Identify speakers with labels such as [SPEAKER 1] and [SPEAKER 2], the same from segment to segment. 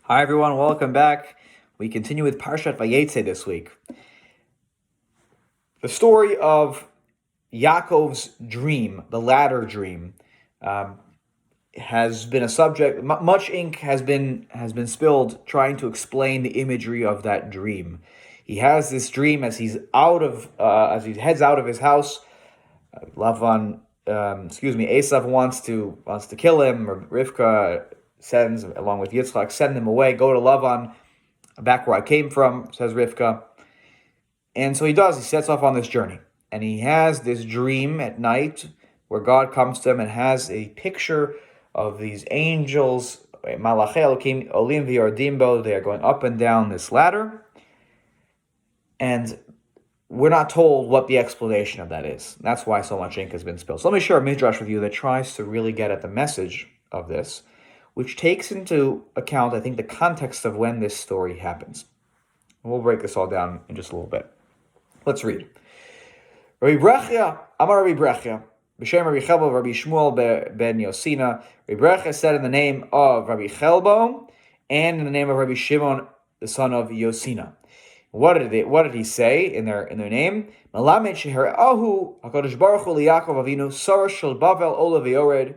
[SPEAKER 1] Hi everyone, welcome back. We continue with Parshat Vayetzei this week. The story of Yaakov's dream, the ladder dream, has been a subject. Much ink has been spilled trying to explain the imagery of that dream. He has this dream as he heads out of his house. Esav wants to kill him, or Rivka sends, along with Yitzchak, send him away, go to Lavan, back where I came from, says Rivka. And so he does, he sets off on this journey. And he has this dream at night where God comes to him and has a picture of these angels, Malachei Elokim Olim V'Yordimbo, they are going up and down this ladder. And we're not told what the explanation of that is. That's why so much ink has been spilled. So let me share a Midrash with you that tries to really get at the message of this, which takes into account, I think, the context of when this story happens. We'll break this all down in just a little bit. Let's read. Rabbi Brechia, Amar Rabbi Brechia, B'Shem Rabbi Chelbo, Rabbi Shmuel ben Yosina. Rabbi Brechia said in the name of Rabbi Chelbo and in the name of Rabbi Shimon, the son of Yosina. What did he say in their name? Malamed shehara'ahu HaKadosh Baruch Hu liYaakov Avinu Sar Shel Bavel Ola V'Yored.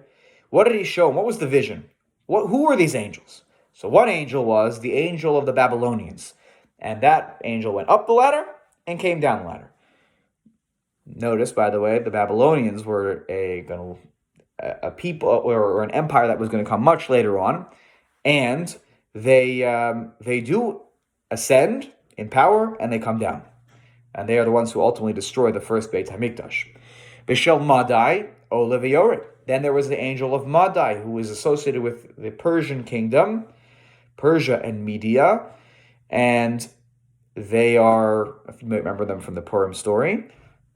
[SPEAKER 1] What did he show him? What was the vision? Who were these angels? So one angel was the angel of the Babylonians, and that angel went up the ladder and came down the ladder. Notice, by the way, the Babylonians were a people or an empire that was going to come much later on, and they do ascend in power and they come down, and they are the ones who ultimately destroy the first Beit HaMikdash. Bishel Madai Ola V'Yored. Then there was the angel of Madai, who was associated with the Persian kingdom, Persia and Media, and they are, if you might remember them from the Purim story,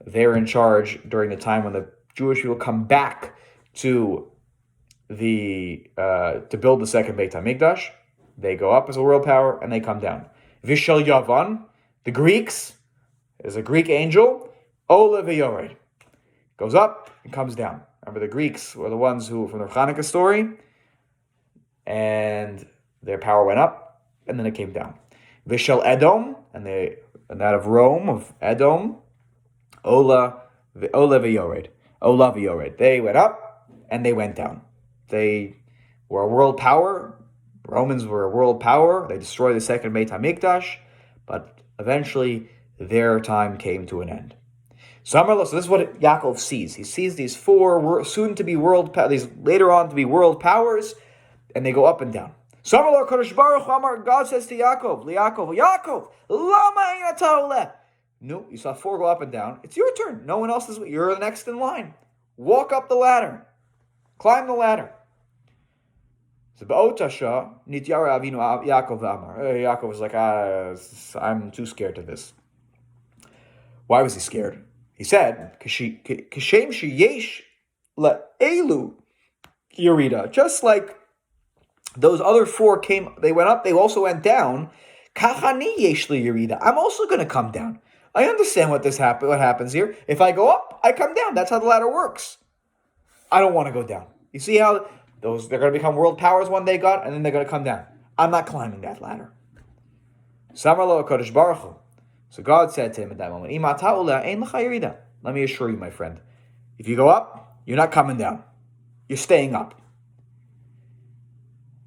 [SPEAKER 1] they're in charge during the time when the Jewish people come back to build the second Beit HaMikdash. They go up as a world power and they come down. Vishal Yavan, the Greeks, is a Greek angel, Ola V'Yored, goes up and comes down. Remember, the Greeks were the ones who, from the Hanukkah story, and their power went up and then it came down. Vishal Edom, and that of Rome, of Edom, Ola V'Yored. They went up and they went down. They were a world power. Romans were a world power. They destroyed the second Beit HaMikdash, but eventually their time came to an end. So this is what Yaakov sees. He sees these four soon-to-be these later on to be world powers, and they go up and down. God says to Yaakov, Lama. No, you saw four go up and down. It's your turn. No one else is. You're the next in line. Walk up the ladder. Climb the ladder. So Ba'otasha Nityara Avinu Yaakov Amar. Yaakov was like, I'm too scared of this. Why was he scared? He said, Kashem sheyesh la'elu Yerida. Just like those other four they went up, they also went down. Kachani yesh Yerida. I'm also going to come down. I understand what happens here. If I go up, I come down. That's how the ladder works. I don't want to go down. You see how they're going to become world powers one day, God, and then they're going to come down. I'm not climbing that ladder. Samarlo HaKadosh Baruch Hu. So God said to him at that moment, let me assure you, my friend, if you go up, you're not coming down. You're staying up.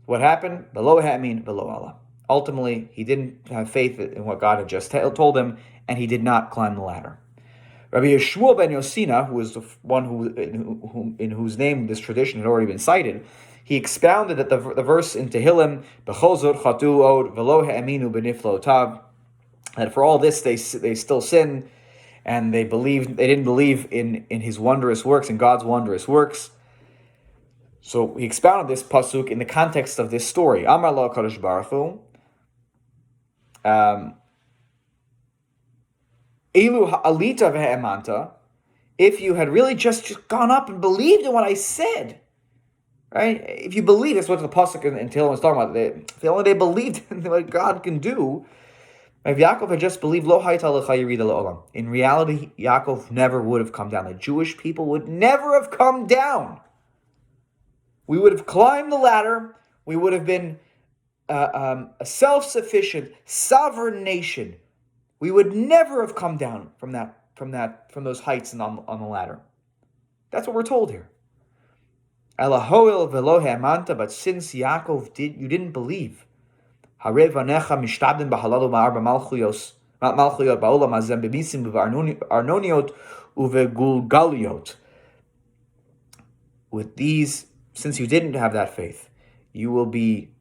[SPEAKER 1] What happened? Below Hamin, below Allah. Ultimately, he didn't have faith in what God had just told him, and he did not climb the ladder. Rabbi Shmuel ben Yosina, who was the one in whose name this tradition had already been cited, he expounded that the verse in Tehillim, B'chol zot chatu od v'lo ha'aminu b'niflotav, that for all this they still sin, and they didn't believe in his wondrous works, in God's wondrous works. So he expounded this pasuk in the context of this story. Amar lo HaKadosh Baruch Hu, Elu ha'alita v'ha'emanta, if you had really just gone up and believed in what I said, right? If you believe, that's what the pasuk in Tehillim is talking about. If only they believed in what God can do. If Yaakov had just believed, lo hayta lecha yerida le'olam. In reality, Yaakov never would have come down. The Jewish people would never have come down. We would have climbed the ladder. We would have been a self-sufficient, sovereign nation, we would never have come down from those heights and on the ladder. That's what we're told here. Elahoil velo ha'amanta, but since Yaakov you didn't believe. Harev anecha mishtadin b'halalu ma'arba malchuyot ba'olam hazem b'misim b'arnoniot uvegulgaliot. With these, since you didn't have that faith, you will be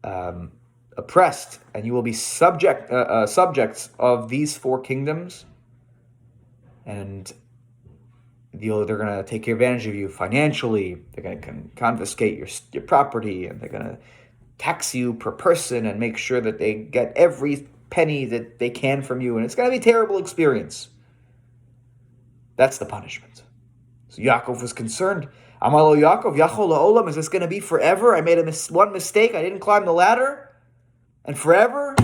[SPEAKER 1] oppressed, and you will be subjects of these four kingdoms, and they're going to take advantage of you financially. They're going to confiscate your property, and they're going to tax you per person and make sure that they get every penny that they can from you, and it's going to be a terrible experience. That's the punishment. So Yaakov was concerned. Amalo Yaakov, Yachol Olam, is this going to be forever? I made one mistake. I didn't climb the ladder, and forever,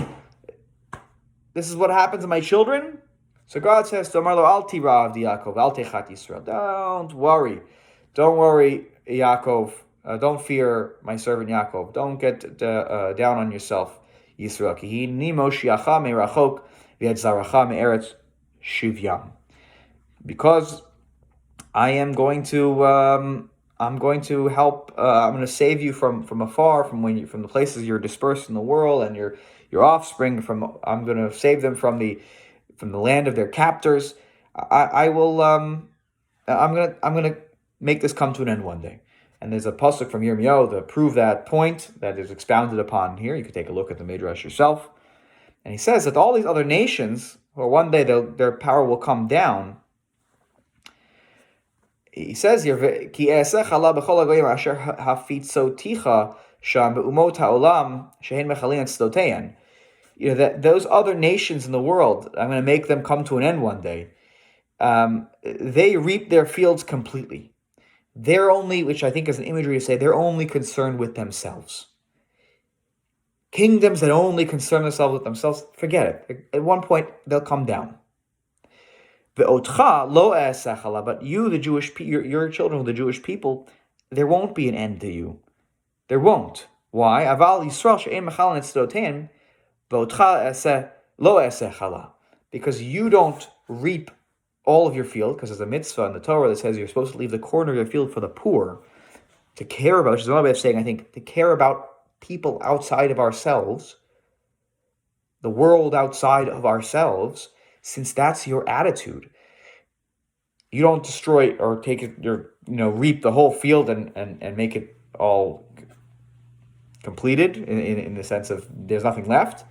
[SPEAKER 1] this is what happens to my children. So God says to Amarlo, Al tirav di Yaakov, al techat Yisrael. Don't worry, Yaakov. Don't fear my servant Yaakov. Don't get down on yourself, Yisrael. Ki ni moshiacha me'rachok v'yetzaracha me'eretz shivyam. Because I am going to help. I'm going to save you from afar, from the places you're dispersed in the world, and your offspring. I'm going to save them from the land of their captors. I'm going to make this come to an end one day. And there's a pasuk from Yirmiyahu to prove that point that is expounded upon here. You can take a look at the Midrash yourself. And he says that all these other nations, well, one day their power will come down. He says here, Ki esech Allah b'chol hagoyim asher hafitzoticha sham be'umot ha'olam shehen mechalin tzdotein. That those other nations in the world, I'm going to make them come to an end one day. They reap their fields completely. They're only, which I think is an imagery to say, they're only concerned with themselves. Kingdoms that only concern themselves with themselves, forget it. At one point, they'll come down. Ve'otcha lo esechala, but you, the Jewish, your children, the Jewish people, there won't be an end to you. There won't. Why? Aval Yisrael she'en mechalin etzdotein ve'otcha lo esechala, because you don't reap all of your field, because there's a mitzvah in the Torah that says you're supposed to leave the corner of your field for the poor, to care about, which is another way of saying, I think, to care about people outside of ourselves, the world outside of ourselves, since that's your attitude. You don't destroy or take it, reap the whole field and make it all completed in the sense of there's nothing left.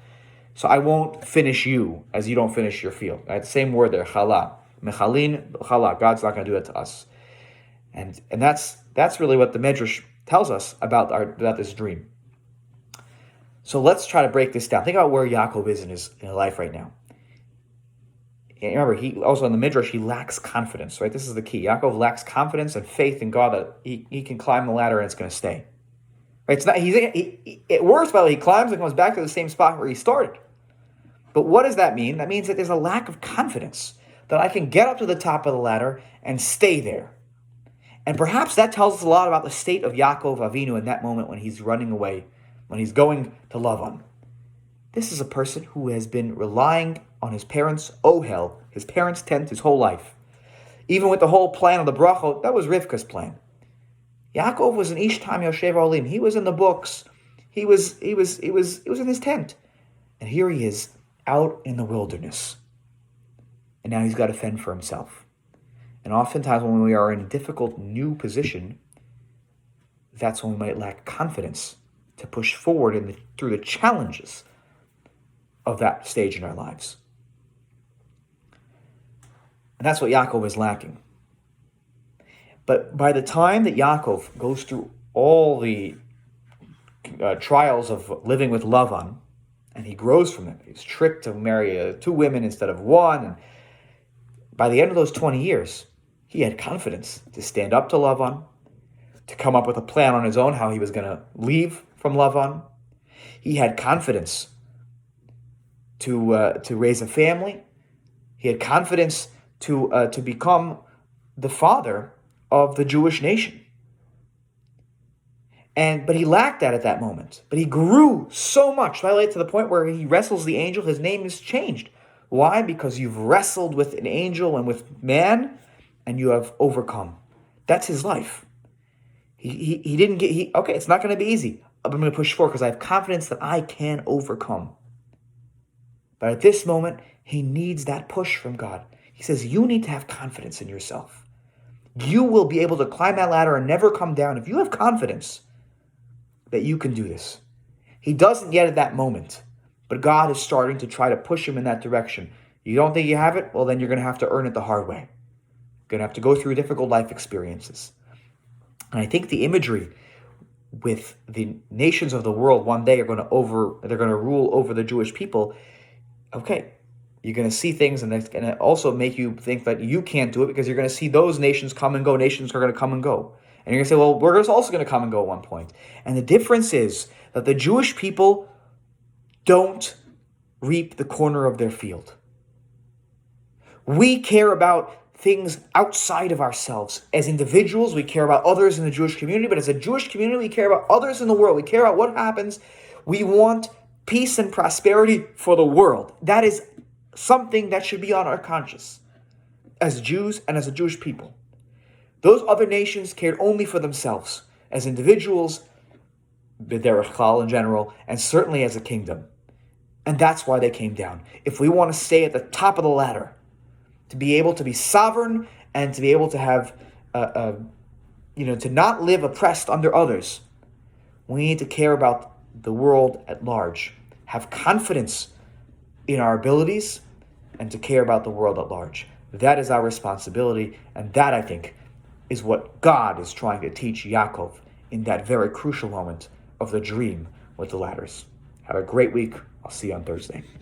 [SPEAKER 1] So I won't finish you as you don't finish your field. Right? Same word there, chala. Mechalin, chala. God's not going to do that to us. And that's really what the Midrash tells us about this dream. So let's try to break this down. Think about where Yaakov is in his life right now. And remember, he also in the Midrash, he lacks confidence, right? This is the key. Yaakov lacks confidence and faith in God that he can climb the ladder and it's going to stay. Right? It's not. It works, by the way, he climbs and comes back to the same spot where he started. But what does that mean? That means that there's a lack of confidence that I can get up to the top of the ladder and stay there. And perhaps that tells us a lot about the state of Yaakov Avinu in that moment when he's running away, when he's going to Lavan. This is a person who has been relying on his parents' ohel, his parents' tent, his whole life. Even with the whole plan of the brachot, that was Rivka's plan. Yaakov was an Ishtam Yoshev Olim. He was in the books. He was in his tent. And here he is out in the wilderness. And now he's got to fend for himself. And oftentimes when we are in a difficult new position, that's when we might lack confidence to push forward through the challenges of that stage in our lives. And that's what Yaakov is lacking. But by the time that Yaakov goes through all the trials of living with Lavan, and he grows from it, he's tricked to marry 2 women instead of 1, and by the end of those 20 years, he had confidence to stand up to Lavan, to come up with a plan on his own how he was going to leave from Lavan. He had confidence to raise a family. He had confidence to become the father of the Jewish nation. But he lacked that at that moment. But he grew so much, right, to the point where he wrestles the angel. His name is changed. Why? Because you've wrestled with an angel and with man, and you have overcome. That's his life. He didn't get, okay, it's not going to be easy. But I'm going to push forward because I have confidence that I can overcome. But at this moment, he needs that push from God. He says, you need to have confidence in yourself. You will be able to climb that ladder and never come down if you have confidence that you can do this. He doesn't yet at that moment, but God is starting to try to push him in that direction. You don't think you have it? Well, then you're going to have to earn it the hard way. You're going to have to go through difficult life experiences. And I think the imagery with the nations of the world one day they're going to rule over the Jewish people. Okay, you're going to see things, and it's going to also make you think that you can't do it because you're going to see those nations come and go. Nations are going to come and go. And you're going to say, well, we're also going to come and go at one point. And the difference is that the Jewish people don't reap the corner of their field. We care about things outside of ourselves. As individuals, we care about others in the Jewish community, but as a Jewish community, we care about others in the world. We care about what happens. We want peace and prosperity for the world. That is something that should be on our conscience as Jews and as a Jewish people. Those other nations cared only for themselves as individuals, b'derech klal in general, and certainly as a kingdom. And that's why they came down. If we want to stay at the top of the ladder, to be able to be sovereign and to be able to have, to not live oppressed under others, we need to care about the world at large, have confidence in our abilities, and to care about the world at large. That is our responsibility, and that, I think, is what God is trying to teach Yaakov in that very crucial moment of the dream with the ladders. Have a great week. I'll see you on Thursday.